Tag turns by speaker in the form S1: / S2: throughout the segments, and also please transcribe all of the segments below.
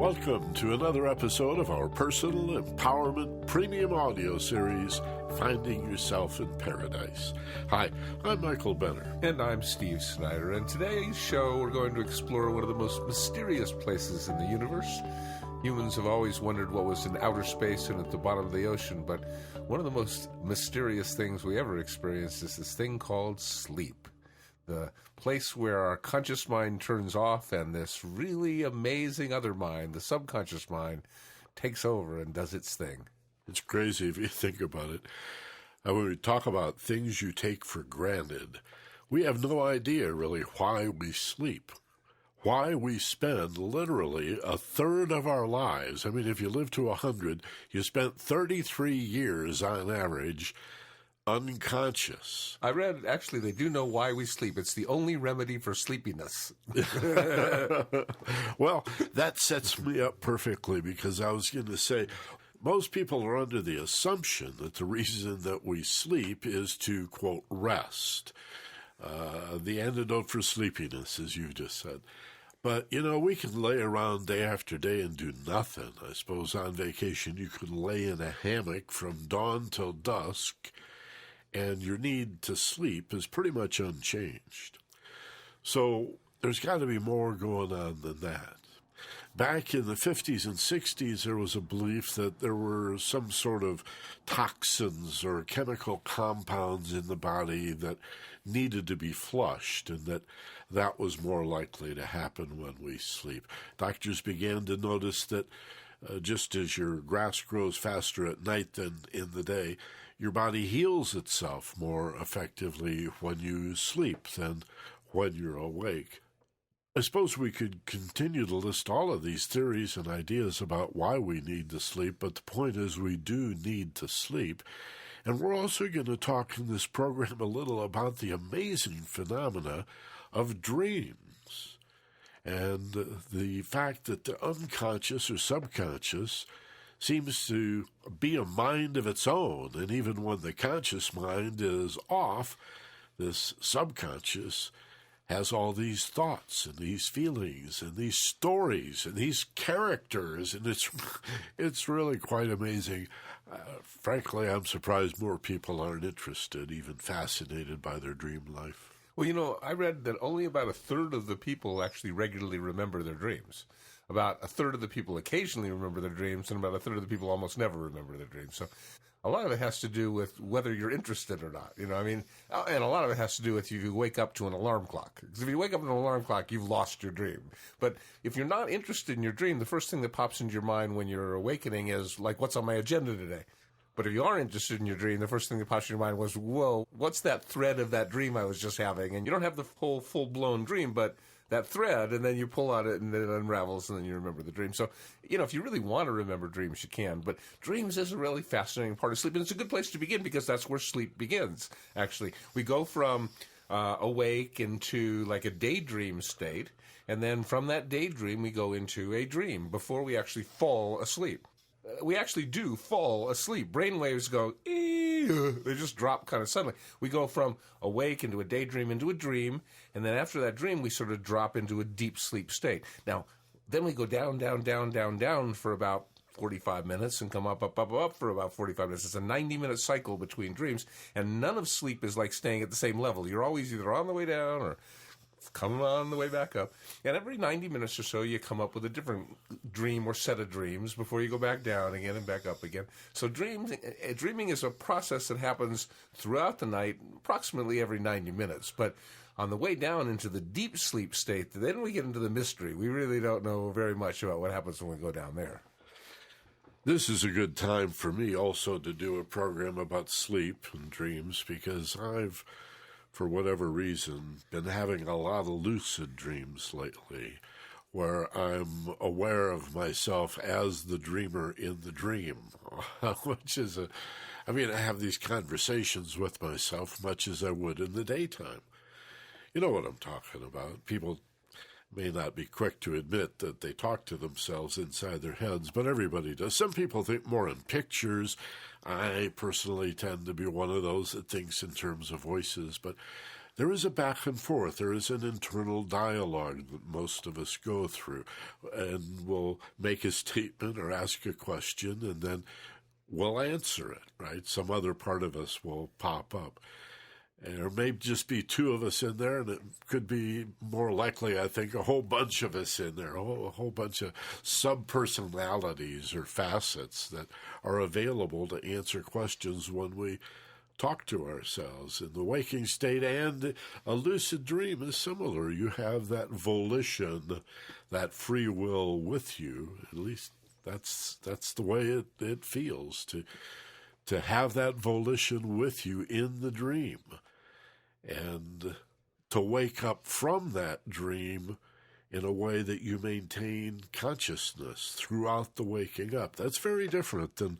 S1: Welcome to another episode of our Personal Empowerment Premium Audio Series, Finding Yourself in Paradise. Hi, I'm Michael Benner.
S2: And I'm Steve Snyder. And today's show, we're going to explore one of the most mysterious places in the universe. Humans have always wondered what was in outer space and at the bottom of the ocean, but one of the most mysterious things we ever experienced is this thing called sleep. The place where our conscious mind turns off and this really amazing other mind, the subconscious mind, takes over and does its thing.
S1: It's crazy if you think about it. When we talk about things you take for granted, we have no idea really why we sleep, why we spend literally a third of our lives. I mean, if you live to 100, you spent 33 years on average unconscious.
S2: I read, actually, they do know why we sleep. It's the only remedy for sleepiness.
S1: Well, that sets me up perfectly because I was going to say, most people are under the assumption that the reason that we sleep is to, quote, rest. The antidote for sleepiness, as you just said. But, you know, we can lay around day after day and do nothing. I suppose on vacation you could lay in a hammock from dawn till dusk, and your need to sleep is pretty much unchanged. So there's got to be more going on than that. Back in the 50s and 60s, there was a belief that there were some sort of toxins or chemical compounds in the body that needed to be flushed, and that was more likely to happen when we sleep. Doctors began to notice that just as your grass grows faster at night than in the day, your body heals itself more effectively when you sleep than when you're awake. I suppose we could continue to list all of these theories and ideas about why we need to sleep, but the point is we do need to sleep. And we're also going to talk in this program a little about the amazing phenomena of dreams and the fact that the unconscious or subconscious seems to be a mind of its own, and even when the conscious mind is off, this subconscious has all these thoughts and these feelings and these stories and these characters, and it's really quite amazing. Frankly, I'm surprised more people aren't interested, even fascinated by their dream life.
S2: Well, you know, I read that only about a third of the people actually regularly remember their dreams. About a third of the people occasionally remember their dreams, and about a third of the people almost never remember their dreams. So a lot of it has to do with whether you're interested or not. You know, I mean, and a lot of it has to do with if you wake up to an alarm clock. Because if you wake up to an alarm clock, you've lost your dream. But if you're not interested in your dream, the first thing that pops into your mind when you're awakening is, like, what's on my agenda today? But if you are interested in your dream, the first thing that pops in your mind was, whoa, what's that thread of that dream I was just having? And you don't have the whole full-blown dream, but that thread, and then you pull on it, and then it unravels, and then you remember the dream. So, you know, if you really want to remember dreams, you can. But dreams is a really fascinating part of sleep, and it's a good place to begin because that's where sleep begins, actually. We go from awake into like a daydream state, and then from that daydream, we go into a dream before we actually fall asleep. We actually do fall asleep. Brainwaves go, they just drop kind of suddenly. We go from awake into a daydream into a dream, and then after that dream, we sort of drop into a deep sleep state. Now, then we go down, down, down, down, down for about 45 minutes and come up, up, up, up for about 45 minutes. It's a 90-minute cycle between dreams, and none of sleep is like staying at the same level. You're always either on the way down or coming on the way back up. And every 90 minutes or so, you come up with a different dream or set of dreams before you go back down again and back up again. So dreaming is a process that happens throughout the night, approximately every 90 minutes. But on the way down into the deep sleep state, then we get into the mystery. We really don't know very much about what happens when we go down there.
S1: This is a good time for me also to do a program about sleep and dreams because I've, for whatever reason, been having a lot of lucid dreams lately where I'm aware of myself as the dreamer in the dream, which is I have these conversations with myself much as I would in the daytime. You know what I'm talking about. People may not be quick to admit that they talk to themselves inside their heads, but everybody does. Some people think more in pictures. I personally tend to be one of those that thinks in terms of voices, but there is a back and forth. There is an internal dialogue that most of us go through, and we'll make a statement or ask a question, and then we'll answer it, right? Some other part of us will pop up. There may just be two of us in there, and it could be more likely, I think, a whole bunch of us in there, a whole bunch of sub-personalities or facets that are available to answer questions when we talk to ourselves. In the waking state and a lucid dream is similar. You have that volition, that free will with you. At least that's the way it feels, to have that volition with you in the dream, and to wake up from that dream in a way that you maintain consciousness throughout the waking up. That's very different than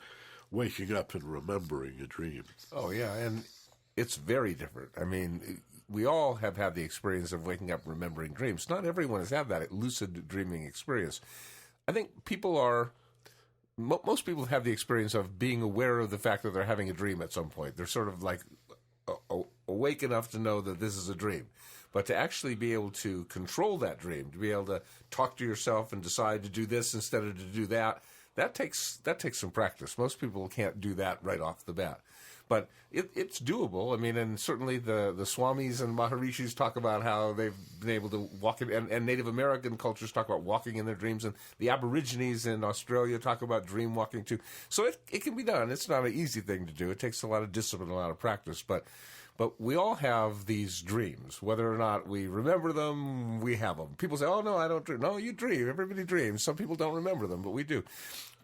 S1: waking up and remembering a dream.
S2: Oh, yeah, and it's very different. I mean, we all have had the experience of waking up and remembering dreams. Not everyone has had that lucid dreaming experience. I think most people have the experience of being aware of the fact that they're having a dream at some point. They're sort of like awake enough to know that this is a dream. But to actually be able to control that dream, to be able to talk to yourself and decide to do this instead of to do that, that takes some practice. Most people can't do that right off the bat. But it's doable. I mean, and certainly the Swamis and Maharishis talk about how they've been able to walk in, and Native American cultures talk about walking in their dreams, and the Aborigines in Australia talk about dream walking too. So it can be done. It's not an easy thing to do. It takes a lot of discipline, a lot of practice. But we all have these dreams. Whether or not we remember them, we have them. People say, oh, no, I don't dream. No, you dream. Everybody dreams. Some people don't remember them, but we do.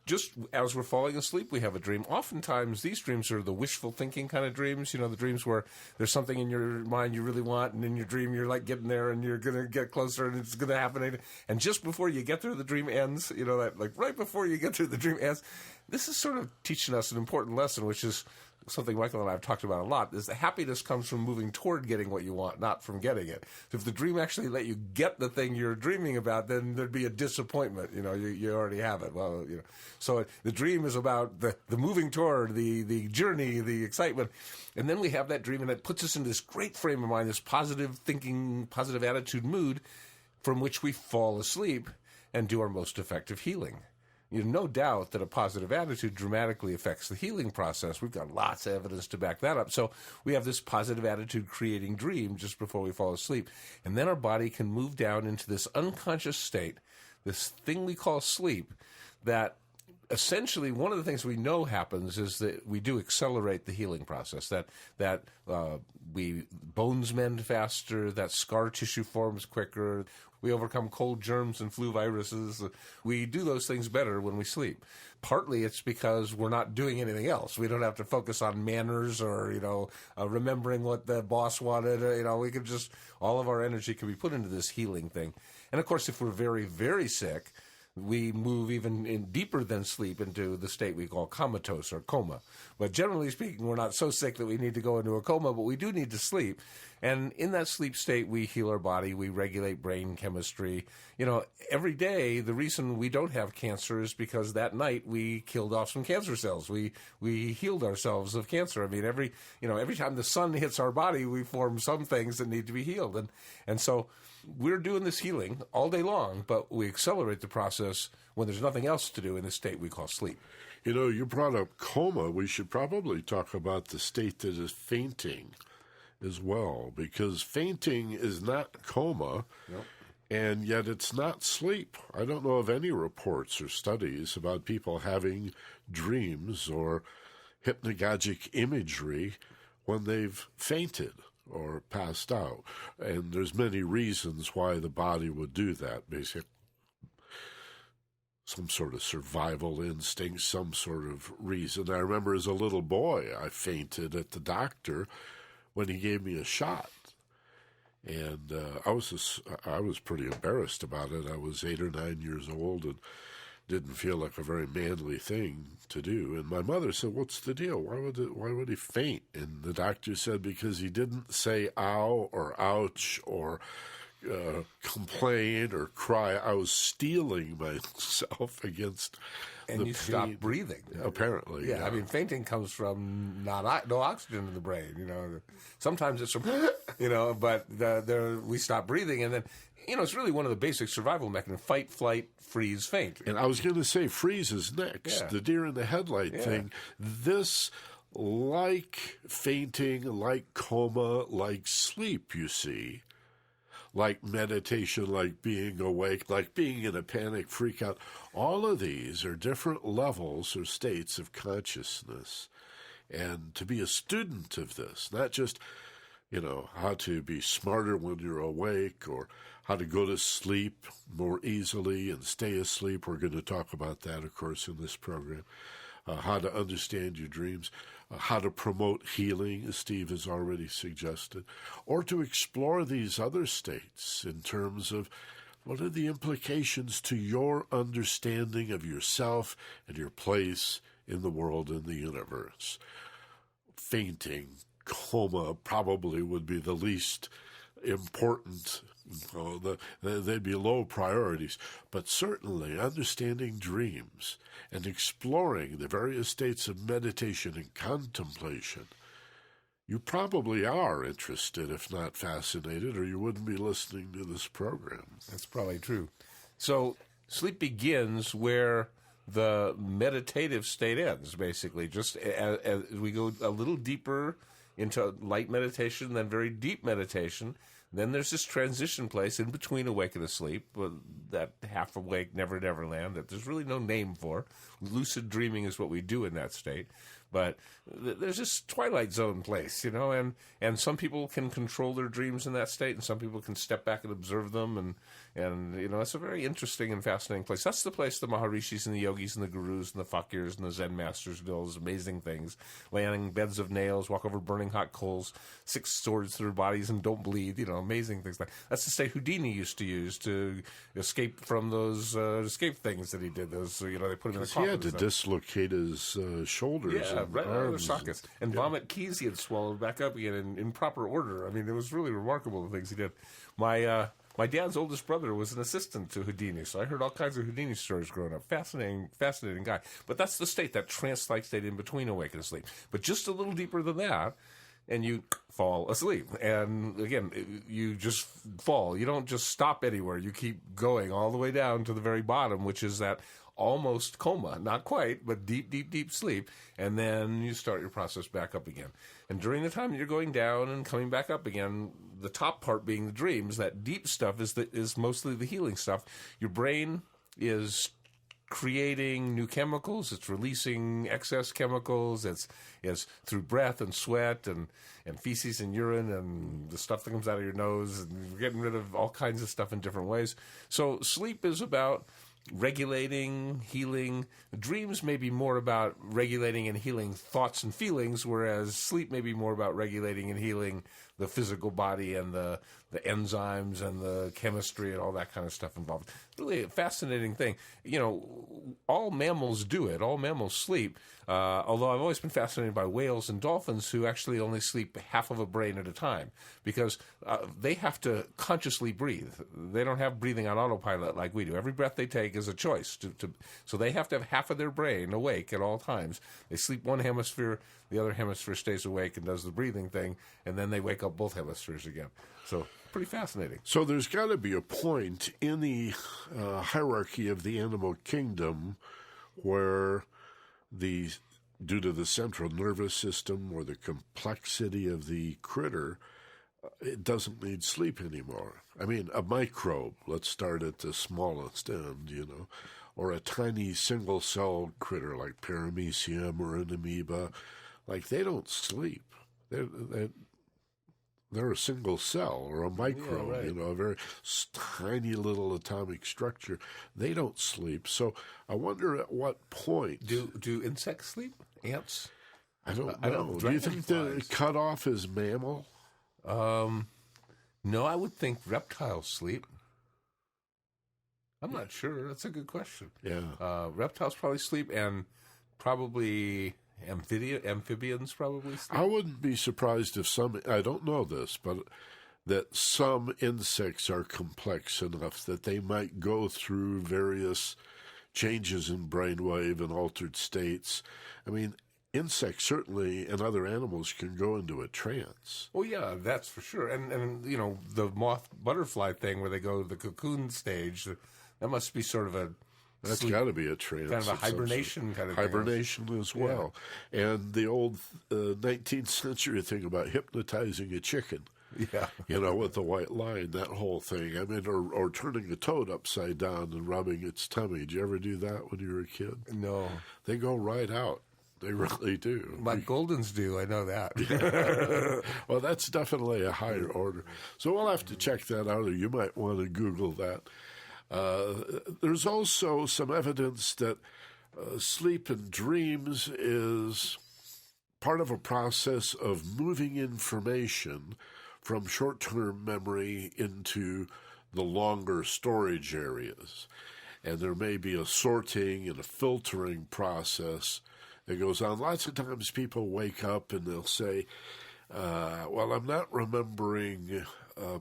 S2: Just as we're falling asleep, we have a dream. Oftentimes, these dreams are the wishful thinking kind of dreams. You know, the dreams where there's something in your mind you really want, and in your dream, you're like getting there, and you're going to get closer, and it's going to happen. And just before you get there, the dream ends. You know, that like right before you get there, the dream ends. This is sort of teaching us an important lesson, which is something Michael and I have talked about a lot, is that happiness comes from moving toward getting what you want, not from getting it. So if the dream actually let you get the thing you're dreaming about, then there'd be a disappointment. You know, you already have it. Well, you know, so the dream is about the moving toward, the journey, the excitement. And then we have that dream, and it puts us in this great frame of mind, this positive thinking, positive attitude mood from which we fall asleep and do our most effective healing. You know, no doubt that a positive attitude dramatically affects the healing process. We've got lots of evidence to back that up. So we have this positive attitude creating dream just before we fall asleep. And then our body can move down into this unconscious state, this thing we call sleep, that essentially one of the things we know happens is that we do accelerate the healing process, that bones mend faster, that scar tissue forms quicker. We overcome cold germs and flu viruses. We do those things better when we sleep. Partly it's because we're not doing anything else. We don't have to focus on manners or, remembering what the boss wanted. We could just, all of our energy can be put into this healing thing. And of course, if we're very, very sick, we move even deeper than sleep into the state we call comatose or coma. But generally speaking, we're not so sick that we need to go into a coma, but we do need to sleep. And in that sleep state, we heal our body, we regulate brain chemistry. Every day, the reason we don't have cancer is because that night we killed off some cancer cells. We healed ourselves of cancer. I mean, every time the sun hits our body, we form some things that need to be healed. And so we're doing this healing all day long, but we accelerate the process when there's nothing else to do in the state we call sleep.
S1: You brought up coma. We should probably talk about the state that is fainting as well, because fainting is not coma,
S2: Nope.
S1: And yet it's not sleep. I don't know of any reports or studies about people having dreams or hypnagogic imagery when they've fainted or passed out. And there's many reasons why the body would do that, basically. Some sort of survival instinct, some sort of reason. I remember as a little boy, I fainted at the doctor when he gave me a shot. And I was pretty embarrassed about it. I was 8 or 9 years old and didn't feel like a very manly thing to do. And my mother said, "What's the deal? Why would he faint?" And the doctor said because he didn't say "ow" or "ouch" or complain or cry, I was steeling myself against
S2: and
S1: the
S2: you
S1: pain.
S2: stop breathing.
S1: Apparently,
S2: Yeah, I mean, fainting comes from no oxygen in the brain. Sometimes it's from, but we stop breathing, and then it's really one of the basic survival mechanisms: fight, flight, freeze, faint.
S1: And I was going to say, freeze is next.
S2: Yeah.
S1: The deer in the headlight thing. This, like fainting, like coma, like sleep, you see. Like meditation, like being awake, like being in a panic freak out. All of these are different levels or states of consciousness. And to be a student of this, not just, how to be smarter when you're awake or how to go to sleep more easily and stay asleep. We're going to talk about that, of course, in this program. How to understand your dreams, how to promote healing, as Steve has already suggested, or to explore these other states in terms of what are the implications to your understanding of yourself and your place in the world and the universe. Fainting, coma probably would be the least important. They'd be low priorities, but certainly understanding dreams and exploring the various states of meditation and contemplation. You probably are interested, if not fascinated, or you wouldn't be listening to this program.
S2: That's probably true. So sleep begins where the meditative state ends, basically. Just as we go a little deeper into light meditation, then very deep meditation. Then there's this transition place in between awake and asleep, that half awake, never land that there's really no name for. Lucid dreaming is what we do in that state. But there's this twilight zone place, and some people can control their dreams in that state, and some people can step back and observe them, and it's a very interesting and fascinating place. That's the place the Maharishis and the yogis and the gurus and the fakirs and the Zen masters do all those amazing things, lay on beds of nails, walk over burning hot coals, 6 swords through their bodies and don't bleed, amazing things like that. That's the state Houdini used to use to escape from those escape things that he did. Those, they put him in a coffin.
S1: He had to dislocate his shoulders.
S2: Yeah, right out of their sockets. And vomit keys he had swallowed back up again in proper order. I mean, it was really remarkable, the things he did. My dad's oldest brother was an assistant to Houdini, so I heard all kinds of Houdini stories growing up. Fascinating guy. But that's the state, that trance-like state in between awake and asleep. But just a little deeper than that, and you fall asleep. And again, you just fall. You don't just stop anywhere. You keep going all the way down to the very bottom, which is that almost coma, not quite, but deep sleep, and then you start your process back up again. And during the time that you're going down and coming back up again, the top part being the dreams, that deep stuff is mostly the healing stuff. Your brain is creating new chemicals, it's releasing excess chemicals, it's through breath and sweat and feces and urine and the stuff that comes out of your nose, and you're getting rid of all kinds of stuff in different ways. So sleep is about regulating, healing. Dreams may be more about regulating and healing thoughts and feelings, whereas sleep may be more about regulating and healing the physical body and the enzymes and the chemistry and all that kind of stuff involved. Really a fascinating thing. All mammals do it. All mammals sleep. Although I've always been fascinated by whales and dolphins who actually only sleep half of a brain at a time, because they have to consciously breathe. They don't have breathing on autopilot like we do. Every breath they take is a choice. So they have to have half of their brain awake at all times. They sleep one hemisphere, the other hemisphere stays awake and does the breathing thing, and then they wake up both hemispheres again. So pretty fascinating.
S1: So there's got to be a point in the hierarchy of the animal kingdom where due to the central nervous system or the complexity of the critter, it doesn't need sleep anymore. I mean, a microbe, let's start at the smallest end, or a tiny single-cell critter like paramecium or an amoeba, like they don't sleep. They're a single cell or a microbe,
S2: right.
S1: A very tiny little atomic structure. They don't sleep. So I wonder at what point...
S2: Do insects sleep? Ants?
S1: I don't know. Do you think the cutoff is mammal?
S2: No, I would think reptiles sleep. I'm not sure. That's a good question.
S1: Yeah.
S2: Reptiles probably sleep, and probably... Amphibians probably sleep.
S1: I wouldn't be surprised if I don't know this, but that some insects are complex enough that they might go through various changes in brainwave and altered states. I mean, insects certainly and other animals can go into a trance.
S2: Oh, yeah, that's for sure. And you know, the moth butterfly thing where they go to the cocoon stage, that must be sort of a...
S1: That's got to be a trance.
S2: Kind of a hibernation kind of thing.
S1: Hibernation as well. Yeah. And the old 19th century thing about hypnotizing a chicken.
S2: Yeah.
S1: You know, with the white line, that whole thing. I mean, or turning a toad upside down and rubbing its tummy. Did you ever do that when you were a kid?
S2: No.
S1: They go right out. They really do.
S2: My Goldens do, I know that.
S1: Yeah. Well, that's definitely a higher order. So we'll have to check that out, or you might want to Google that. There's also some evidence that sleep and dreams is part of a process of moving information from short-term memory into the longer storage areas. And there may be a sorting and a filtering process that goes on. Lots of times people wake up and they'll say, well, I'm not remembering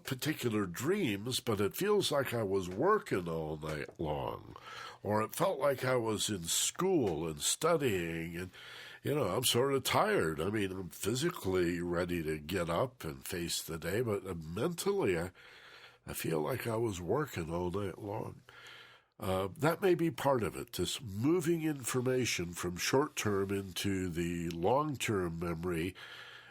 S1: particular dreams, but it feels like I was working all night long, or it felt like I was in school and studying, and, you know, I'm sort of tired. I mean, I'm physically ready to get up and face the day, but mentally I feel like I was working all night long. That may be part of it, this moving information from short-term into the long-term memory,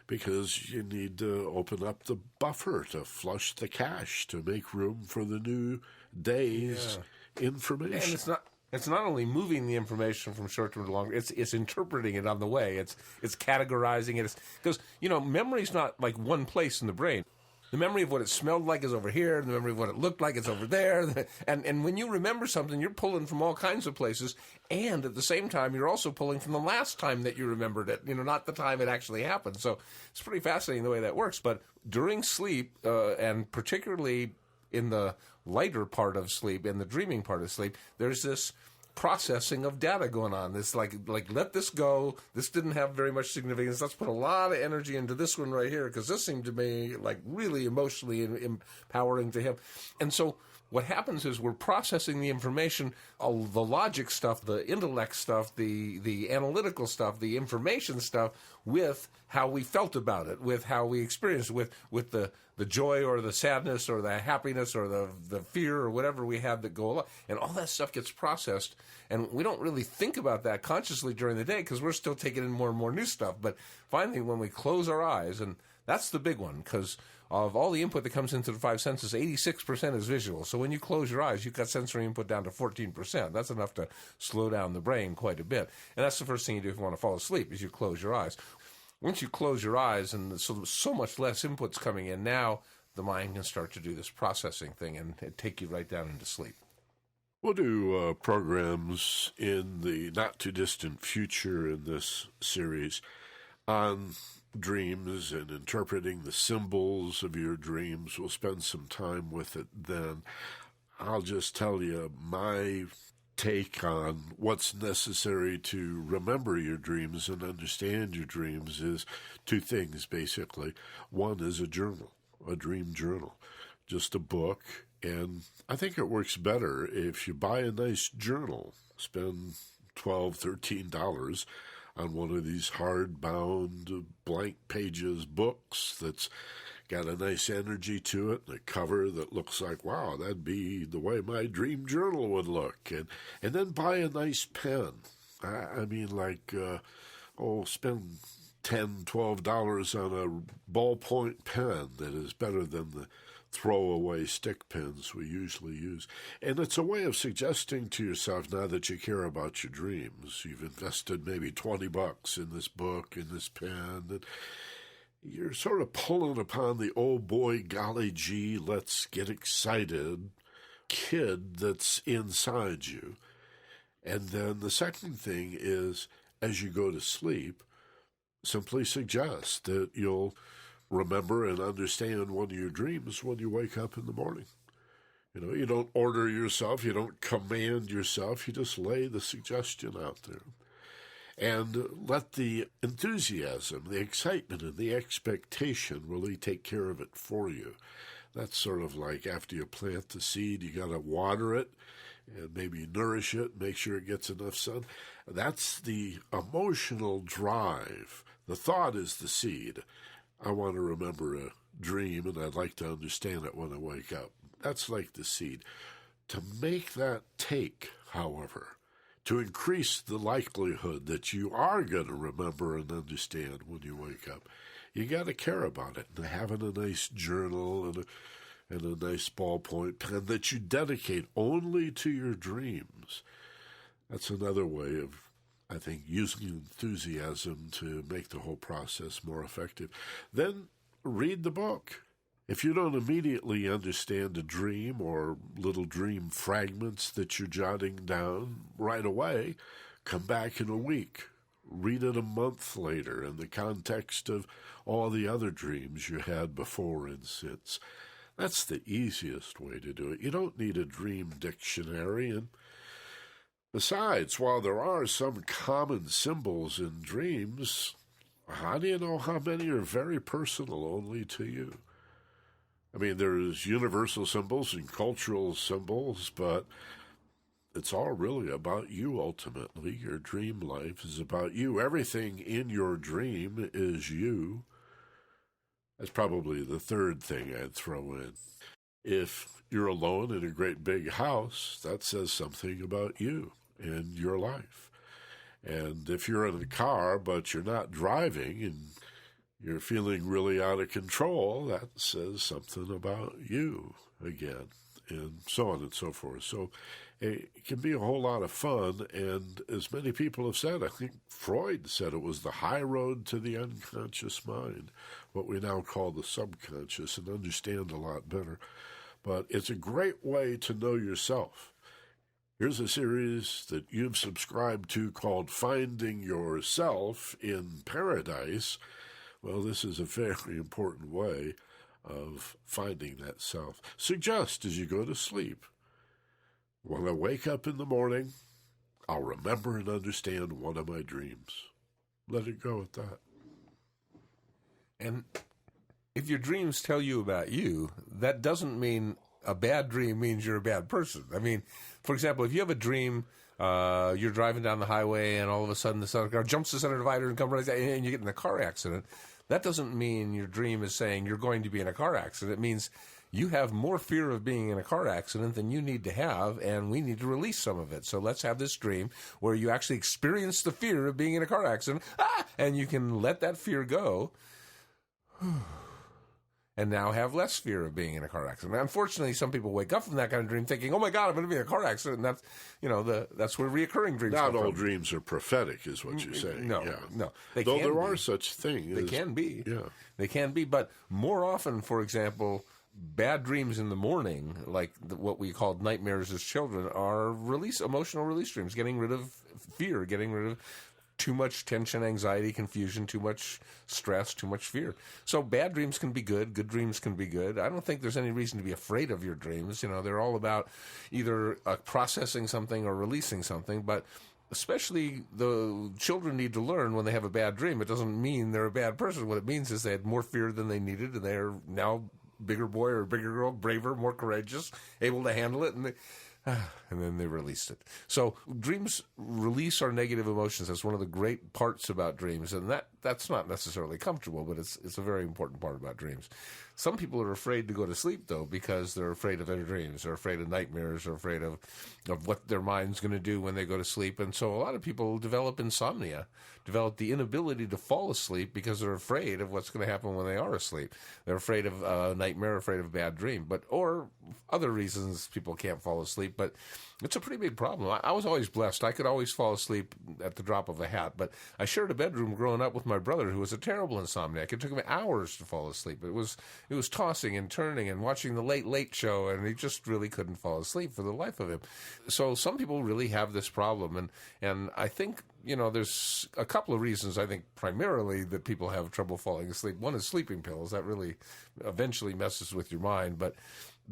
S1: because you need to open up the buffer to flush the cache to make room for the new day's information.
S2: And it's not only moving the information from short term to long, it's interpreting it on the way. It's categorizing it. Because, you know, memory's not like one place in the brain. The memory of what it smelled like is over here. The memory of what it looked like is over there. And when you remember something, you're pulling from all kinds of places. And at the same time, you're also pulling from the last time that you remembered it, you know, not the time it actually happened. So it's pretty fascinating the way that works. But during sleep, and particularly in the lighter part of sleep, in the dreaming part of sleep, there's this processing of data going on. This like let this go. This didn't have very much significance. Let's put a lot of energy into this one right here because this seemed to be like really emotionally empowering to him. And so what happens is we're processing the information, all the logic stuff, the intellect stuff, the analytical stuff, the information stuff, with how we felt about it, with how we experienced it, with the joy or the sadness or the happiness or the fear or whatever we had that go along. And all that stuff gets processed. And we don't really think about that consciously during the day because we're still taking in more and more new stuff. But finally, when we close our eyes, and that's the big one, because of all the input that comes into the five senses, 86% is visual. So when you close your eyes, you've got sensory input down to 14%. That's enough to slow down the brain quite a bit. And that's the first thing you do if you want to fall asleep, is you close your eyes. Once you close your eyes and so much less input's coming in, now the mind can start to do this processing thing and take you right down into sleep.
S1: We'll do programs in the not-too-distant future in this series on dreams and interpreting the symbols of your dreams. We'll spend some time with it then. I'll just tell you my take on what's necessary to remember your dreams and understand your dreams is two things, basically. One is a journal, a dream journal, just a book. And I think it works better if you buy a nice journal, spend $12, $13 on one of these hard-bound, blank pages books that's got a nice energy to it, and a cover that looks like, wow, that'd be the way my dream journal would look. And then buy a nice pen. I mean, like, spend $10, $12 on a ballpoint pen that is better than the throwaway stick pens we usually use. And it's a way of suggesting to yourself, now that you care about your dreams, you've invested maybe $20 in this book, in this pen, and you're sort of pulling upon the oh boy, golly gee, let's get excited kid that's inside you. And then the second thing is, as you go to sleep, simply suggest that you'll remember and understand one of your dreams when you wake up in the morning. You know, you don't order yourself, you don't command yourself, you just lay the suggestion out there. And let the enthusiasm, the excitement, and the expectation really take care of it for you. That's sort of like after you plant the seed, you got to water it and maybe nourish it, make sure it gets enough sun. That's the emotional drive. The thought is the seed. I want to remember a dream, and I'd like to understand it when I wake up. That's like the seed. To make that take, however, to increase the likelihood that you are going to remember and understand when you wake up, you got to care about it. And having a nice journal and a nice ballpoint pen that you dedicate only to your dreams. That's another way of, I think, using enthusiasm to make the whole process more effective. Then read the book. If you don't immediately understand a dream or little dream fragments that you're jotting down right away, come back in a week. Read it a month later in the context of all the other dreams you had before and since. That's the easiest way to do it. You don't need a dream dictionary. And besides, while there are some common symbols in dreams, how do you know how many are very personal only to you? I mean, there's universal symbols and cultural symbols, but it's all really about you ultimately. Your dream life is about you. Everything in your dream is you. That's probably the third thing I'd throw in. If you're alone in a great big house, that says something about you and your life. And if you're in a car but you're not driving and you're feeling really out of control, that says something about you again, and so on and so forth. So it can be a whole lot of fun, and as many people have said, I think Freud said it was the high road to the unconscious mind, what we now call the subconscious, and understand a lot better. But it's a great way to know yourself. Here's a series that you've subscribed to called Finding Yourself in Paradise. Well, this is a very important way of finding that self. Suggest as you go to sleep, when I wake up in the morning, I'll remember and understand one of my dreams. Let it go at that.
S2: And if your dreams tell you about you, that doesn't mean a bad dream means you're a bad person. I mean, for example, if you have a dream, you're driving down the highway and all of a sudden the center car jumps the center divider and comes right down, and you get in a car accident, that doesn't mean your dream is saying you're going to be in a car accident. It means you have more fear of being in a car accident than you need to have, and we need to release some of it. So let's have this dream where you actually experience the fear of being in a car accident, and you can let that fear go. And now have less fear of being in a car accident. Now, unfortunately, some people wake up from that kind of dream thinking, "Oh my God, I'm going to be in a car accident." And that's where reoccurring dreams come
S1: from. Not all
S2: from.
S1: dreams are prophetic, is what you're saying.
S2: No.
S1: Though there are such things.
S2: They can be.
S1: Yeah.
S2: They can be. But more often, for example, bad dreams in the morning, like what we called nightmares as children, are emotional release dreams, getting rid of fear, getting rid of too much tension, anxiety, confusion, too much stress, too much fear. So bad dreams can be good. Good dreams can be good. I don't think there's any reason to be afraid of your dreams. They're all about either processing something or releasing something. But especially the children need to learn when they have a bad dream. It doesn't mean they're a bad person. What it means is they had more fear than they needed, and they're now bigger boy or bigger girl, braver, more courageous, able to handle it, and then they released it. So dreams release our negative emotions. That's one of the great parts about dreams, and that's not necessarily comfortable, but it's a very important part about dreams. Some people are afraid to go to sleep, though, because they're afraid of their dreams. They're afraid of nightmares. They're afraid of what their mind's going to do when they go to sleep. And so a lot of people develop insomnia, develop the inability to fall asleep because they're afraid of what's going to happen when they are asleep. They're afraid of a nightmare, afraid of a bad dream, or other reasons people can't fall asleep. But it's a pretty big problem. I was always blessed. I could always fall asleep at the drop of a hat, but I shared a bedroom growing up with my brother who was a terrible insomniac. It took him hours to fall asleep. It was tossing and turning and watching the Late Show, and he just really couldn't fall asleep for the life of him. So some people really have this problem, and I think, there's a couple of reasons, I think, primarily that people have trouble falling asleep. One is sleeping pills. That really eventually messes with your mind, but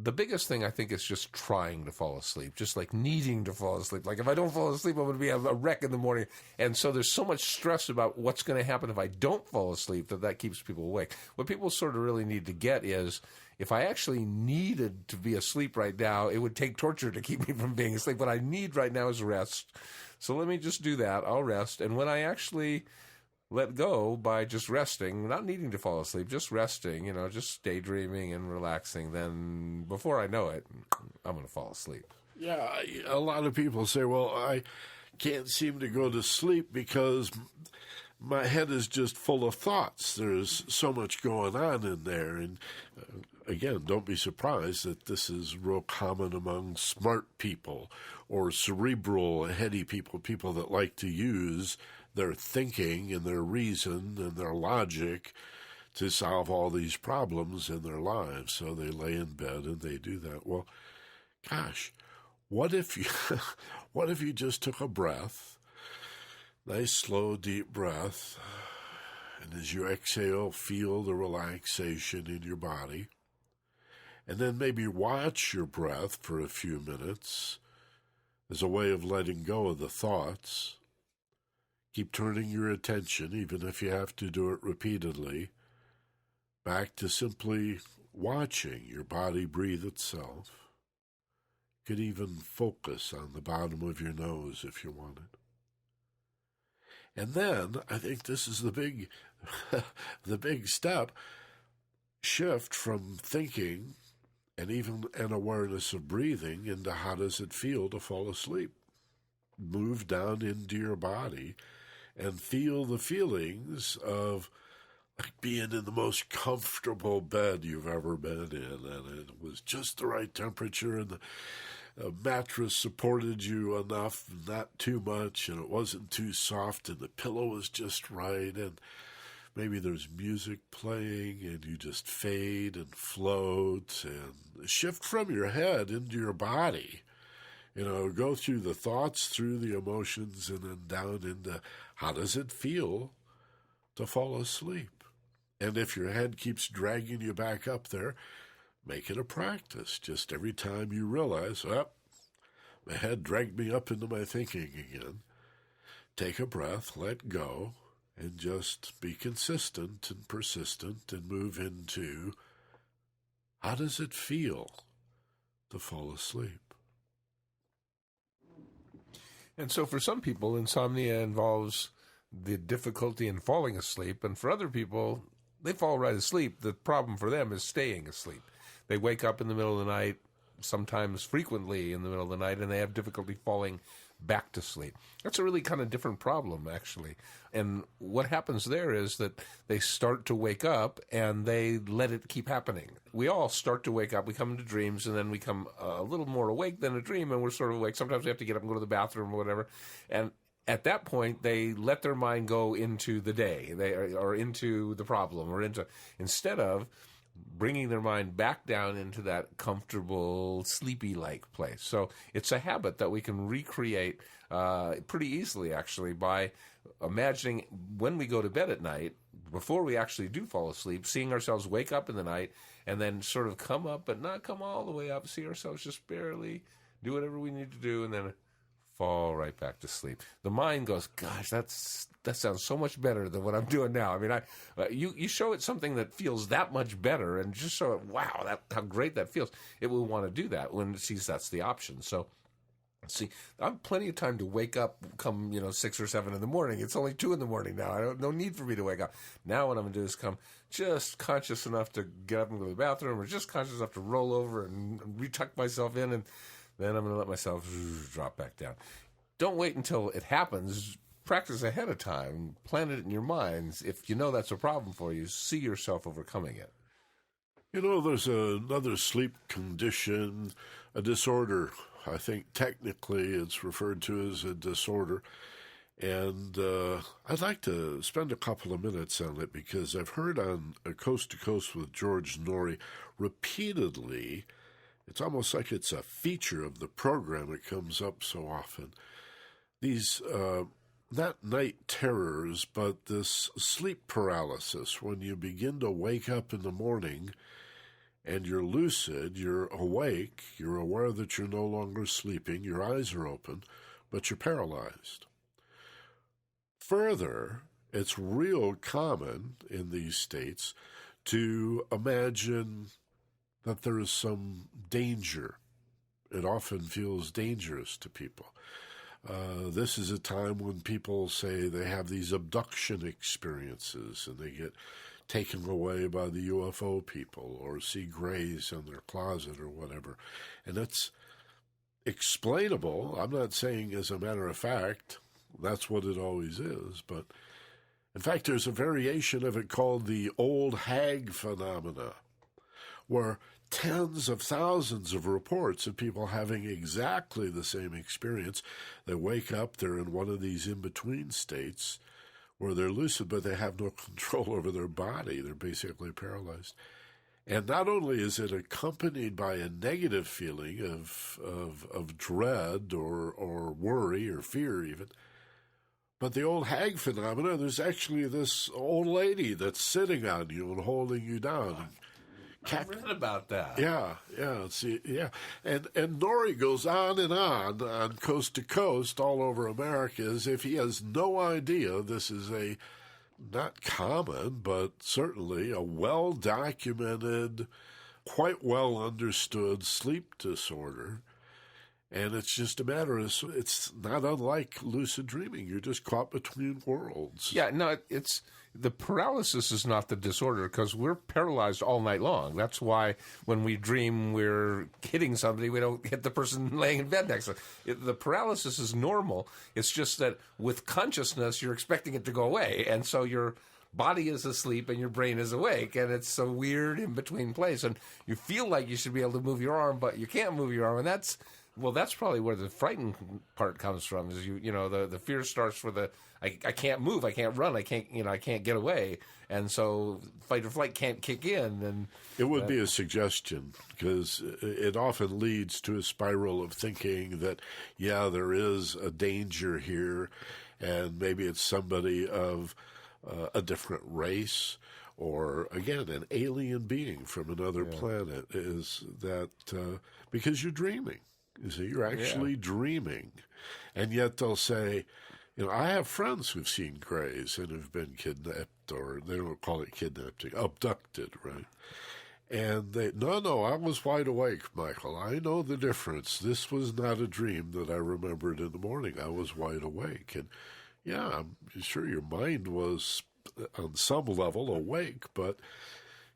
S2: the biggest thing, I think, is just trying to fall asleep, just like needing to fall asleep. Like, if I don't fall asleep, I'm going to be a wreck in the morning. And so there's so much stress about what's going to happen if I don't fall asleep that keeps people awake. What people sort of really need to get is, if I actually needed to be asleep right now, it would take torture to keep me from being asleep. What I need right now is rest. So let me just do that. I'll rest. And when I actually let go by just resting, not needing to fall asleep, just resting, just daydreaming and relaxing, then before I know it, I'm going to fall asleep.
S1: Yeah, a lot of people say, well, I can't seem to go to sleep because my head is just full of thoughts. There's so much going on in there. And again, don't be surprised that this is real common among smart people or cerebral, heady people, people that like to use their thinking and their reason and their logic to solve all these problems in their lives. So they lay in bed and they do that. Well, gosh, what if you just took a breath, nice, slow, deep breath, and as you exhale, feel the relaxation in your body, and then maybe watch your breath for a few minutes as a way of letting go of the thoughts. Keep turning your attention, even if you have to do it repeatedly, back to simply watching your body breathe itself. You could even focus on the bottom of your nose if you wanted. And then, I think this is the big step, shift from thinking and even an awareness of breathing into how does it feel to fall asleep. Move down into your body and feel the feelings of like being in the most comfortable bed you've ever been in, and it was just the right temperature, and the mattress supported you enough, not too much, and it wasn't too soft, and the pillow was just right, and maybe there's music playing, and you just fade and float, and shift from your head into your body. Go through the thoughts, through the emotions, and then down into how does it feel to fall asleep. And if your head keeps dragging you back up there, make it a practice. Just every time you realize, my head dragged me up into my thinking again, take a breath, let go, and just be consistent and persistent and move into how does it feel to fall asleep.
S2: And so for some people, insomnia involves the difficulty in falling asleep, and for other people, they fall right asleep. The problem for them is staying asleep. They wake up in the middle of the night, sometimes frequently in the middle of the night, and they have difficulty falling back to sleep. That's a really kind of different problem, actually. And what happens there is that they start to wake up and they let it keep happening. We all start to wake up. We come into dreams, and then we come a little more awake than a dream, and we're sort of awake. Sometimes we have to get up and go to the bathroom or whatever. And at that point, they let their mind go into the day, or into the problem, or instead of bringing their mind back down into that comfortable, sleepy-like place. So it's a habit that we can recreate pretty easily, actually, by imagining when we go to bed at night, before we actually do fall asleep, seeing ourselves wake up in the night, and then sort of come up, but not come all the way up, see ourselves just barely do whatever we need to do, and then fall right back to sleep. The mind goes, gosh, that sounds so much better than what I'm doing now. I mean, you show it something that feels that much better, and just show it, wow, how great that feels. It will want to do that when it sees that's the option. So, see, I have plenty of time to wake up come 6 or 7 in the morning. It's only 2 in the morning now. No need for me to wake up. Now what I'm going to do is come just conscious enough to get up and go to the bathroom, or just conscious enough to roll over and retuck myself in, and then I'm going to let myself drop back down. Don't wait until it happens. Practice ahead of time. Plan it in your minds. If you know that's a problem for you, see yourself overcoming it.
S1: There's another sleep condition, a disorder. I think technically it's referred to as a disorder. And I'd like to spend a couple of minutes on it, because I've heard on Coast to Coast with George Norrie repeatedly. It's almost like it's a feature of the program. It comes up so often. These, not night terrors, but this sleep paralysis, when you begin to wake up in the morning and you're lucid, you're awake, you're aware that you're no longer sleeping, your eyes are open, but you're paralyzed. Further, it's real common in these states to imagine that there is some danger. It often feels dangerous to people. This is a time when people say they have these abduction experiences and they get taken away by the UFO people or see grays in their closet or whatever. And it's explainable. I'm not saying as a matter of fact that's what it always is, but in fact there's a variation of it called the old hag phenomena, where tens of thousands of reports of people having exactly the same experience. They wake up, they're in one of these in-between states where they're lucid, but they have no control over their body. They're basically paralyzed. And not only is it accompanied by a negative feeling of dread or worry or fear even, but the old hag phenomena, there's actually this old lady that's sitting on you and holding you down.
S2: I've read about that.
S1: Yeah. And Nori goes on coast to coast all over America as if he has no idea this is a not common, but certainly a well-documented, quite well-understood sleep disorder. And it's just a matter of, it's not unlike lucid dreaming. You're just caught between worlds.
S2: Yeah, no, it's the paralysis is not the disorder because we're paralyzed all night long. That's why when we dream we're hitting somebody, we don't hit the person laying in bed next to us. The paralysis is normal. It's just that with consciousness, you're expecting it to go away. And so your body is asleep and your brain is awake, and it's a weird in-between place. And you feel like you should be able to move your arm, but you can't move your arm. And that's probably where the frightening part comes from. Is the fear starts for the I can't move, I can't run, I can't get away, and so fight or flight can't kick in. And
S1: it would be a suggestion because it often leads to a spiral of thinking that there is a danger here, and maybe it's somebody of a different race. Or, again, an alien being from another planet. Is that because you're dreaming? You see, you're actually dreaming. And yet they'll say, I have friends who've seen grays and have been kidnapped, or they don't call it kidnapping, abducted, right? And they, no, I was wide awake, Michael. I know the difference. This was not a dream that I remembered in the morning. I was wide awake. And, I'm sure your mind was on some level awake, but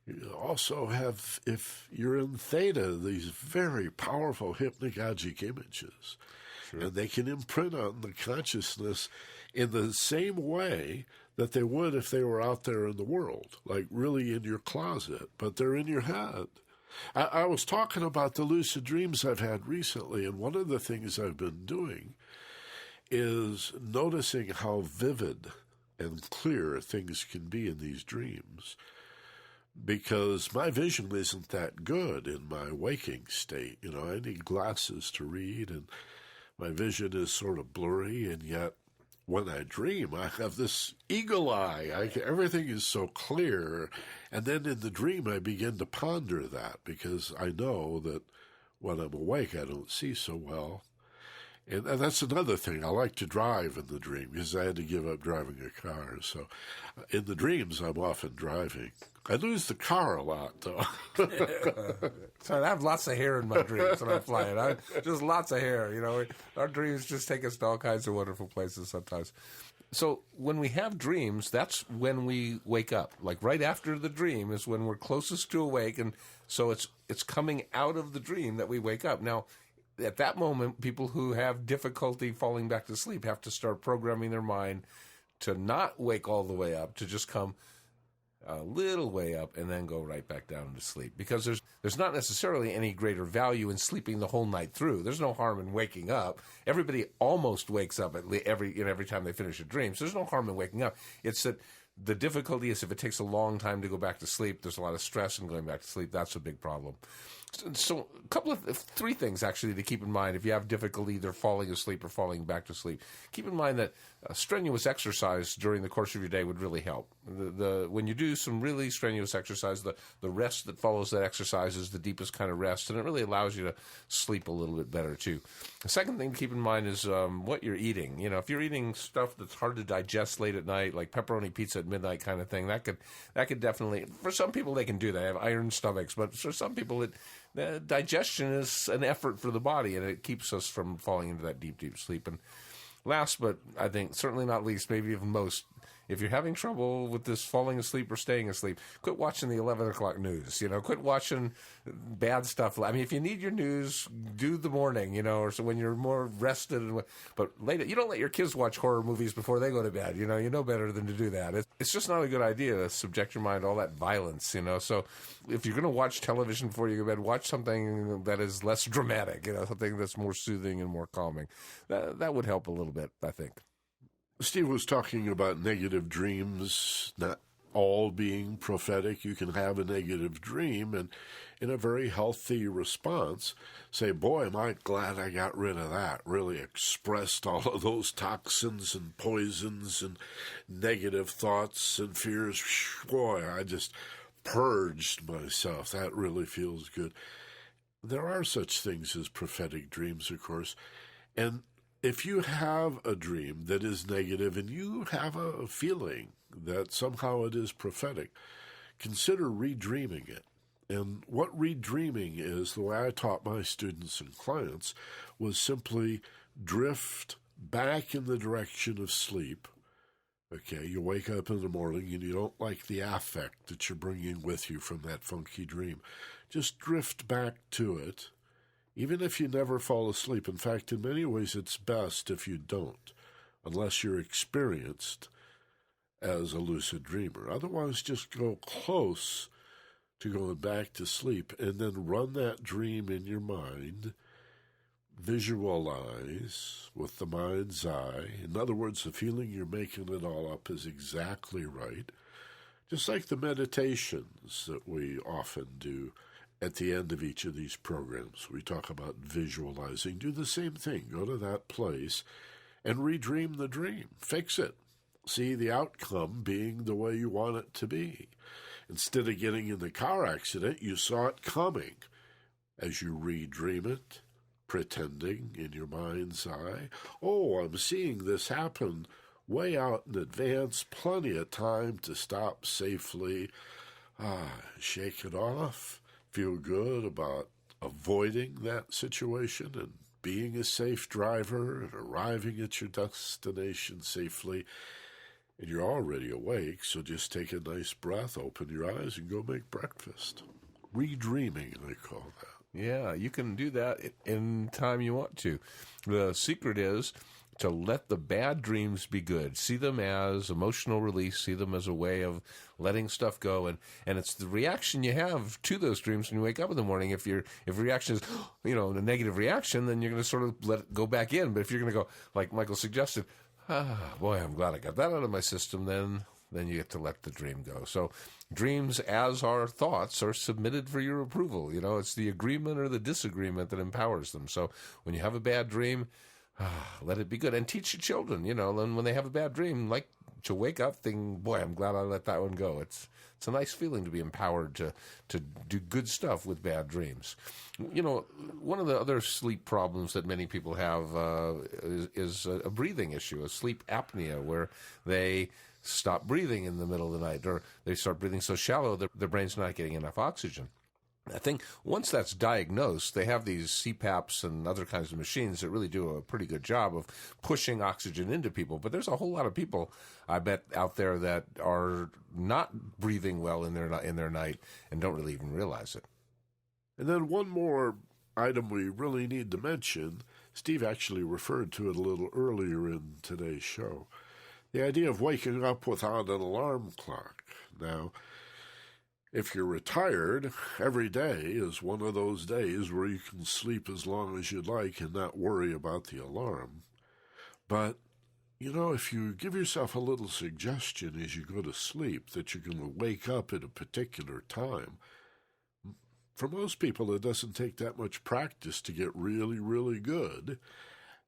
S1: you also have, if you're in theta, these very powerful hypnagogic images. Sure. And they can imprint on the consciousness in the same way that they would if they were out there in the world, like really in your closet, but they're in your head. I was talking about the lucid dreams I've had recently, and one of the things I've been doing is noticing how vivid and clear things can be in these dreams, because my vision isn't that good in my waking state. I need glasses to read, and my vision is sort of blurry, and yet when I dream, I have this eagle eye. Everything is so clear, and then in the dream I begin to ponder that, because I know that when I'm awake I don't see so well. And that's another thing. I like to drive in the dream because I had to give up driving a car. So in the dreams, I'm often driving. I lose the car a lot, though.
S2: So I have lots of hair in my dreams when I'm flying. Just lots of hair. Our dreams just take us to all kinds of wonderful places sometimes. So when we have dreams, that's when we wake up. Like right after the dream is when we're closest to awake. And so it's coming out of the dream that we wake up. Now, at that moment, people who have difficulty falling back to sleep have to start programming their mind to not wake all the way up, to just come a little way up and then go right back down to sleep. Because there's not necessarily any greater value in sleeping the whole night through. There's no harm in waking up. Everybody almost wakes up every time they finish a dream. So there's no harm in waking up. It's that the difficulty is if it takes a long time to go back to sleep, there's a lot of stress in going back to sleep. That's a big problem. So three things actually to keep in mind if you have difficulty either falling asleep or falling back to sleep. Keep in mind that strenuous exercise during the course of your day would really help. When you do some really strenuous exercise, the rest that follows that exercise is the deepest kind of rest, and it really allows you to sleep a little bit better too. The second thing to keep in mind is what you're eating. If you're eating stuff that's hard to digest late at night, like pepperoni pizza at midnight kind of thing, that could definitely, for some people they can do that. They have iron stomachs, but for some people digestion is an effort for the body, and it keeps us from falling into that deep, deep sleep. And last, but I think certainly not least, maybe even most, if you're having trouble with this falling asleep or staying asleep, quit watching the 11 o'clock news. Quit watching bad stuff. I mean, if you need your news, do the morning, or so when you're more rested. But later, you don't let your kids watch horror movies before they go to bed. You know better than to do that. It's just not a good idea to subject your mind to all that violence. So if you're going to watch television before you go to bed, watch something that is less dramatic. Something that's more soothing and more calming. That would help a little bit, I think.
S1: Steve was talking about negative dreams, not all being prophetic. You can have a negative dream and in a very healthy response say, boy, am I glad I got rid of that. Really expressed all of those toxins and poisons and negative thoughts and fears. Boy, I just purged myself. That really feels good. There are such things as prophetic dreams, of course, and if you have a dream that is negative and you have a feeling that somehow it is prophetic, consider redreaming it. And what redreaming is, the way I taught my students and clients, was simply drift back in the direction of sleep. Okay, you wake up in the morning and you don't like the affect that you're bringing with you from that funky dream. Just drift back to it. Even if you never fall asleep. In fact, in many ways, it's best if you don't, unless you're experienced as a lucid dreamer. Otherwise, just go close to going back to sleep and then run that dream in your mind. Visualize with the mind's eye. In other words, the feeling you're making it all up is exactly right. Just like the meditations that we often do. At the end of each of these programs, we talk about visualizing. Do the same thing. Go to that place and redream the dream. Fix it. See the outcome being the way you want it to be. Instead of getting in the car accident, you saw it coming. As you redream it, pretending in your mind's eye, oh, I'm seeing this happen way out in advance, plenty of time to stop safely, shake it off. Feel good about avoiding that situation and being a safe driver and arriving at your destination safely. And you're already awake, so just take a nice breath, open your eyes, and go make breakfast. Redreaming, I call that.
S2: Yeah, you can do that in time you want to. The secret is to let the bad dreams be good. See them as emotional release. See them as a way of letting stuff go. And it's the reaction you have to those dreams when you wake up in the morning. If reaction is, a negative reaction, then you're going to sort of let it go back in. But if you're going to go, like Michael suggested, boy, I'm glad I got that out of my system, then you get to let the dream go. So dreams, as our thoughts, are submitted for your approval. It's the agreement or the disagreement that empowers them. So when you have a bad dream, let it be good. And teach your children, and when they have a bad dream, like to wake up thinking, boy, I'm glad I let that one go. It's a nice feeling to be empowered to do good stuff with bad dreams. One of the other sleep problems that many people have is a breathing issue, a sleep apnea, where they stop breathing in the middle of the night, or they start breathing so shallow that their brain's not getting enough oxygen. I think once that's diagnosed, they have these CPAPs and other kinds of machines that really do a pretty good job of pushing oxygen into people. But there's a whole lot of people, I bet, out there that are not breathing well in their night and don't really even realize it.
S1: And then one more item we really need to mention. Steve actually referred to it a little earlier in today's show. The idea of waking up without an alarm clock. Now, if you're retired, every day is one of those days where you can sleep as long as you'd like and not worry about the alarm. But, if you give yourself a little suggestion as you go to sleep that you're going to wake up at a particular time, for most people, it doesn't take that much practice to get really, really good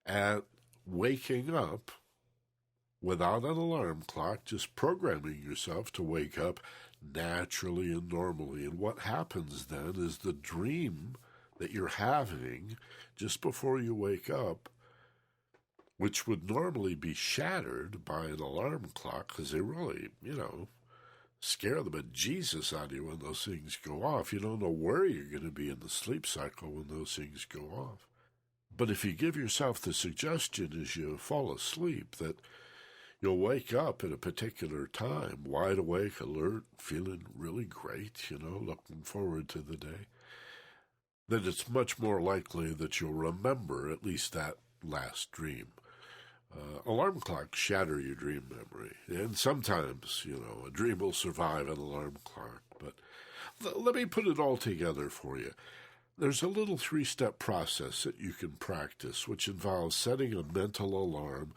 S1: at waking up without an alarm clock, just programming yourself to wake up naturally and normally. And what happens then is the dream that you're having just before you wake up, which would normally be shattered by an alarm clock, because they really, scare the bejesus out of you when those things go off. You don't know where you're going to be in the sleep cycle when those things go off. But if you give yourself the suggestion as you fall asleep that you'll wake up at a particular time, wide awake, alert, feeling really great, looking forward to the day, then it's much more likely that you'll remember at least that last dream. Alarm clocks shatter your dream memory, and sometimes, a dream will survive an alarm clock. But let me put it all together for you. There's a little 3-step process that you can practice, which involves setting a mental alarm,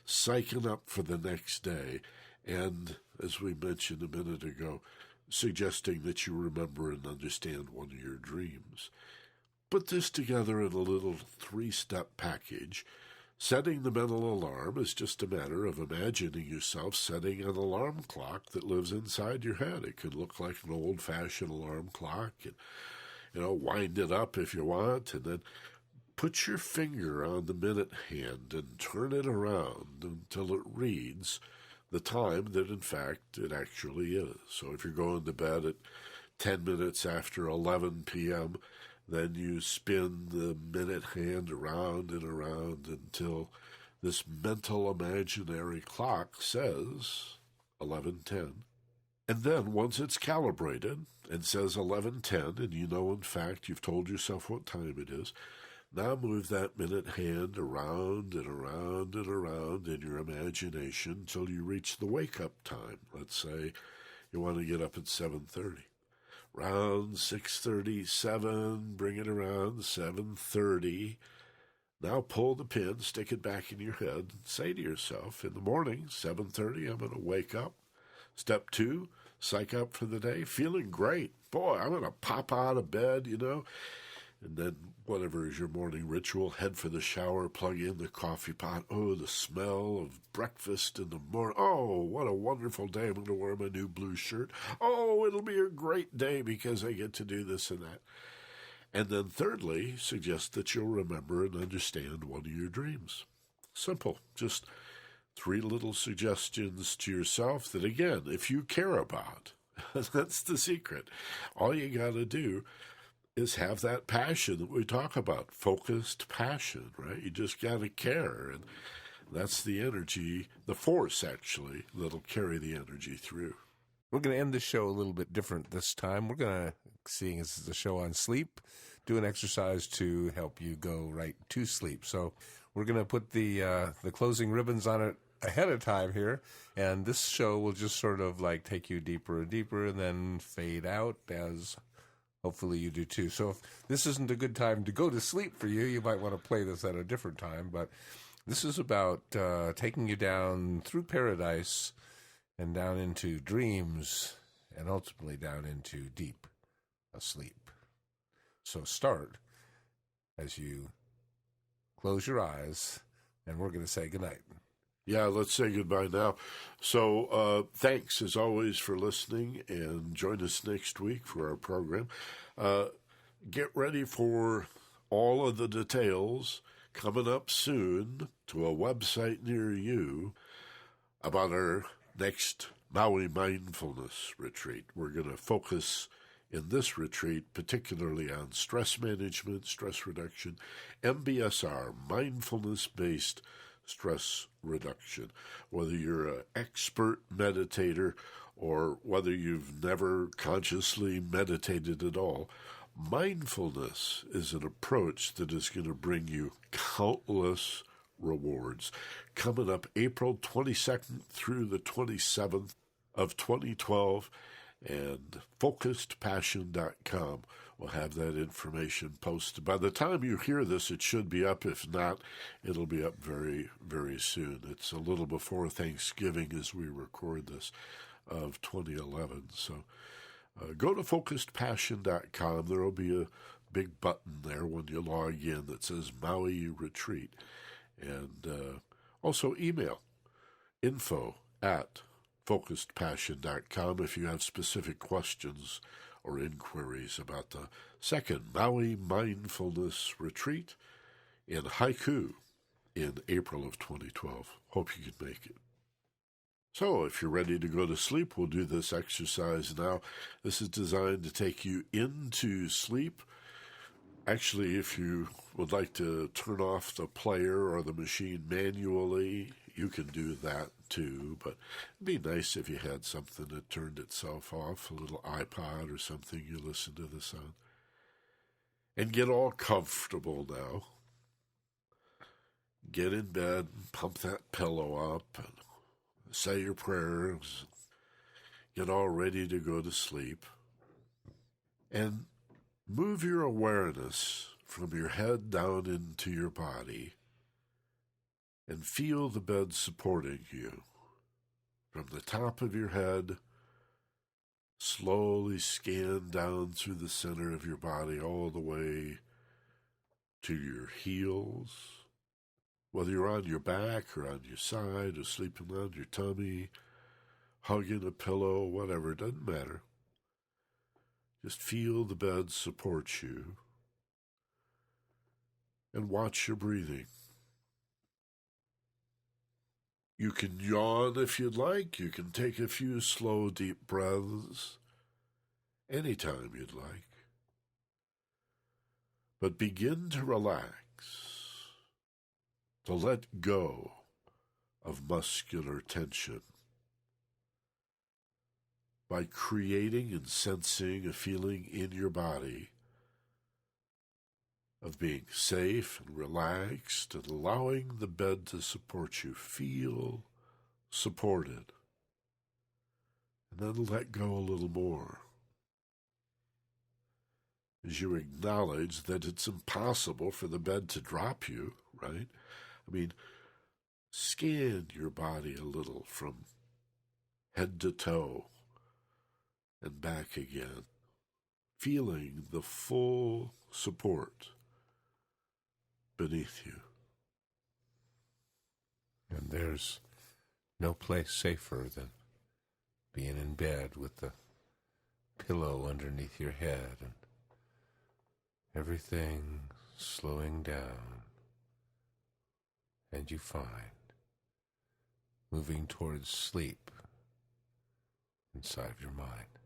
S1: psyching up for the next day, and, as we mentioned a minute ago, suggesting that you remember and understand one of your dreams. Put this together in a little 3-step package. Setting the mental alarm is just a matter of imagining yourself setting an alarm clock that lives inside your head. It could look like an old-fashioned alarm clock, and wind it up if you want, and then put your finger on the minute hand and turn it around until it reads the time that, in fact, it actually is. So if you're going to bed at 10 minutes after 11 p.m., then you spin the minute hand around and around until this mental imaginary clock says 11:10. And then once it's calibrated and says 11:10, and in fact, you've told yourself what time it is, now move that minute hand around and around and around in your imagination until you reach the wake-up time. Let's say you want to get up at 7:30. Around 6:37, bring it around 7:30. Now pull the pin, stick it back in your head, and say to yourself, in the morning, 7:30, I'm going to wake up. Step 2, psych up for the day, feeling great. Boy, I'm going to pop out of bed, And then whatever is your morning ritual, head for the shower, plug in the coffee pot. Oh, the smell of breakfast in the morning. Oh, what a wonderful day. I'm going to wear my new blue shirt. Oh, it'll be a great day because I get to do this and that. And then thirdly, suggest that you'll remember and understand one of your dreams. Simple. Just 3 little suggestions to yourself that, again, if you care about, that's the secret. All you got to do is have that passion that we talk about, focused passion, right? You just got to care, and that's the energy, the force, actually, that'll carry the energy through.
S2: We're going to end the show a little bit different this time. We're going to, seeing as it's a show on sleep, do an exercise to help you go right to sleep. So we're going to put the closing ribbons on it ahead of time here, and this show will just sort of like take you deeper and deeper and then fade out as hopefully you do too. So if this isn't a good time to go to sleep for you, you might want to play this at a different time. But this is about taking you down through paradise and down into dreams and ultimately down into deep asleep. So start as you close your eyes, and we're going to say goodnight.
S1: Yeah, let's say goodbye now. So thanks, as always, for listening, and join us next week for our program. Get ready for all of the details coming up soon to a website near you about our next Maui Mindfulness retreat. We're going to focus in this retreat particularly on stress management, stress reduction, MBSR, mindfulness-based stress reduction. Whether you're an expert meditator or whether you've never consciously meditated at all, mindfulness is an approach that is going to bring you countless rewards. Coming up April 22nd through the 27th of 2012, and focusedpassion.com will have that information posted. By the time you hear this, it should be up. If not, it'll be up very, very soon. It's a little before Thanksgiving as we record this of 2011. So Go to focusedpassion.com. There will be a big button there when you log in that says Maui Retreat. And also email info@focusedpassion.com if you have specific questions or inquiries about the second Maui Mindfulness Retreat in Haiku in April of 2012. Hope you can make it. So if you're ready to go to sleep, we'll do this exercise now. This is designed to take you into sleep. Actually, if you would like to turn off the player or the machine manually, you can do that too. But it'd be nice if you had something that turned itself off, a little iPod or something you listen to this on. And get all comfortable now. Get in bed, pump that pillow up, and say your prayers, get all ready to go to sleep, and move your awareness from your head down into your body and feel the bed supporting you. From the top of your head, slowly scan down through the center of your body all the way to your heels. Whether you're on your back or on your side or sleeping on your tummy, hugging a pillow, whatever, it doesn't matter. Just feel the bed support you and watch your breathing. You can yawn if you'd like. You can take a few slow, deep breaths anytime you'd like. But begin to relax. To let go of muscular tension by creating and sensing a feeling in your body of being safe and relaxed and allowing the bed to support you. Feel supported. And then let go a little more as you acknowledge that it's impossible for the bed to drop you, right? I mean, scan your body a little from head to toe and back again, feeling the full support beneath you.
S2: And there's no place safer than being in bed with the pillow underneath your head and everything slowing down. And you find moving towards sleep inside of your mind.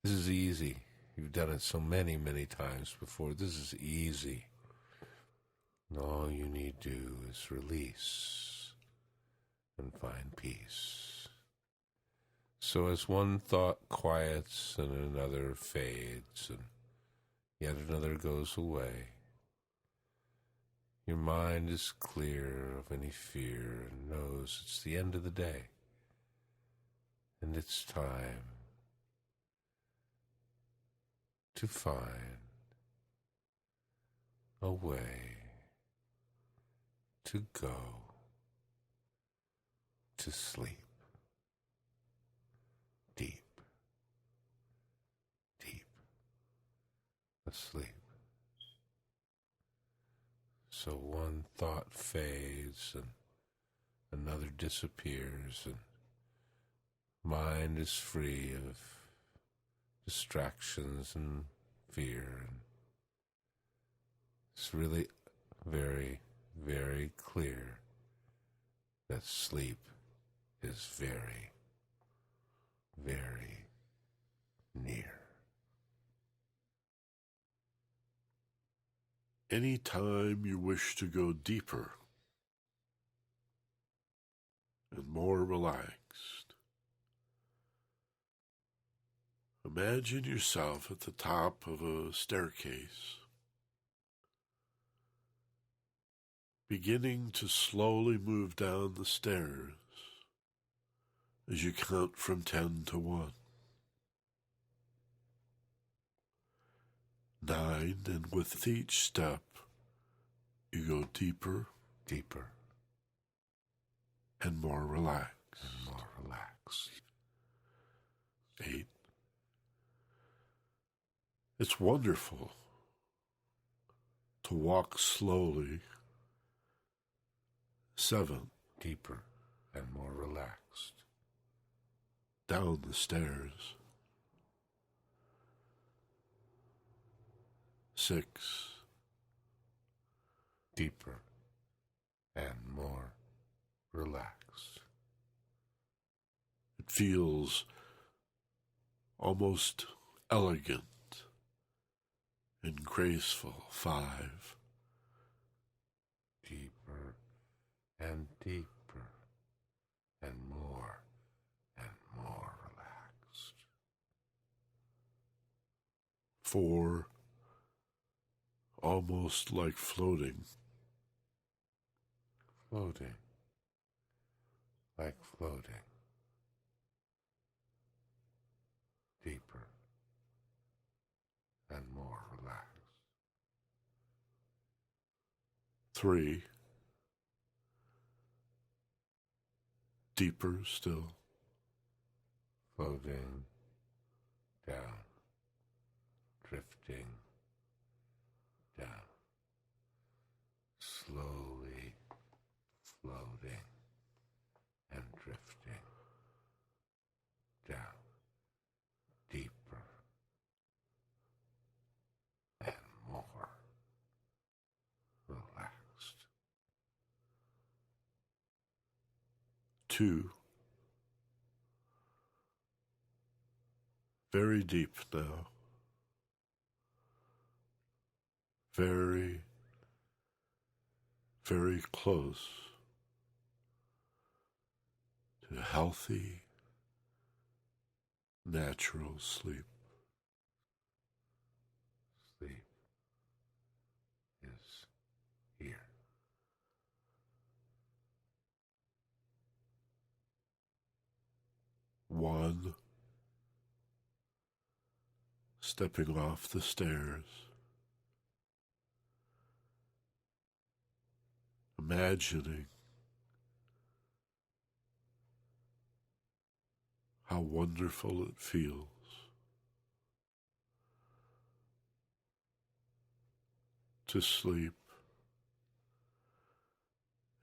S2: This is easy. You've done it so many, many times before. This is easy. And all you need to do is release and find peace. So as one thought quiets and another fades and yet another goes away, your mind is clear of any fear and knows it's the end of the day. And it's time to find a way to go to sleep. Deep, deep asleep. So one thought fades and another disappears and mind is free of distractions and fear. And it's really very, very clear that sleep is very, very near.
S1: Any time you wish to go deeper and more relaxed, imagine yourself at the top of a staircase, beginning to slowly move down the stairs as you count from 10 to 1. 9, and with each step, you go deeper,
S2: Deeper
S1: and more relaxed.
S2: and more relaxed.
S1: 8, It's wonderful to walk slowly. 7.
S2: Deeper and more relaxed.
S1: Down the stairs. 6.
S2: Deeper and more relaxed.
S1: It feels almost elegant and graceful. 5.
S2: Deeper and deeper and more relaxed.
S1: 4. Almost like floating.
S2: Floating. Like floating. Deeper and more relaxed.
S1: 3. Deeper still.
S2: Floating down. Drifting down. Slowly floating and drifting down. Deeper and more relaxed.
S1: 2. Very deep now. Very, very close to healthy, natural sleep.
S2: Sleep is here.
S1: 1. Stepping off the stairs. Imagining how wonderful it feels to sleep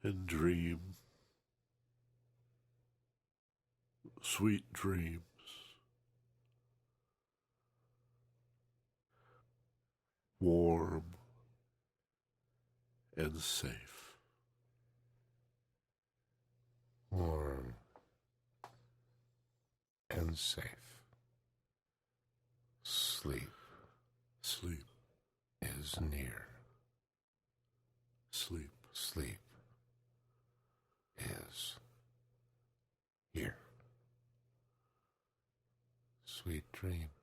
S1: and dream sweet dreams. Warm and safe.
S2: Warm and safe. Sleep.
S1: Sleep.
S2: Is near.
S1: Sleep.
S2: Sleep is here. Sweet dreams.